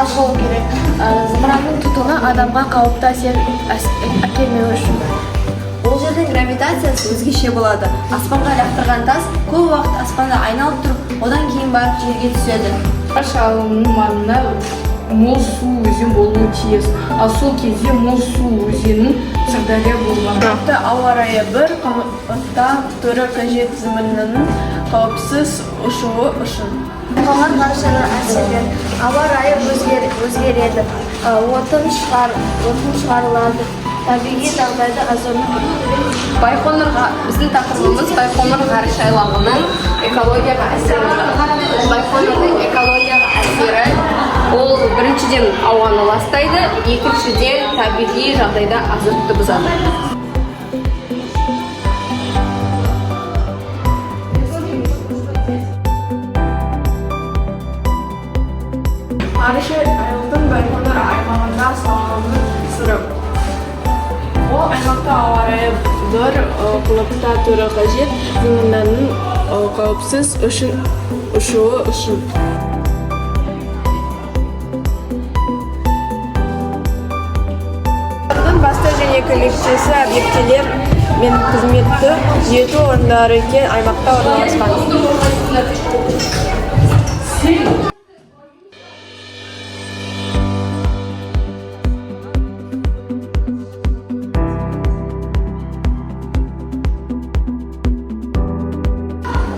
аз болу керек. Зымыранның түтіні адамға қауіпті әсер әкелмеу үшін. Ол жердің гравитациясы өзгеше болады. Аспанға лақтырған тас көп уақыт аспанда айналып тұрып, одан кейін барып жерге түседі. Шалының маңында мол су өзен болуы тиіс. Ал сол кезде мол су өзенінің Сырдария болған. Ауа райы бір қымытта тұру қажет зымыранның қауіпсіз ұшуы үшін. Қалған ғарышына әсерден ауа райы өзгереді, отын шығарылады, табиғи жағдайды Байқоңырға, біздің тақырыбымыз Байқоңыр ғарыш айлағының экологияға әсері. Байқоңырдың экологияға әсері ол біріншіден ауаны ластайды, екіншіден табиғи жағдайда азотты бұзады. Ғарыш айлағының Байқоңыр аймағында салынған сыры. Ол аймақта ауа райы бір қалыпта тұру қажет зымыранның қауіпсіз ұшуы үшін. Басты және коллективті объектілер мен қызметті түзету орындары екен аймақта орналасқан.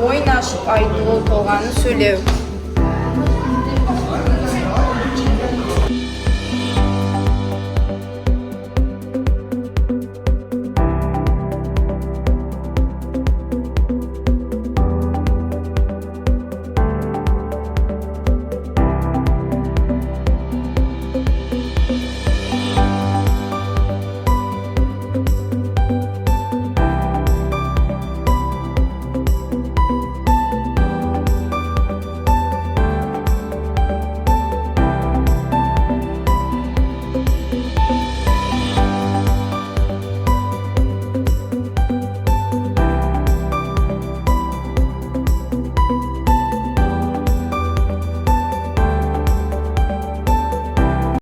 Ойын ашып айтылу толғаны сөйлеу.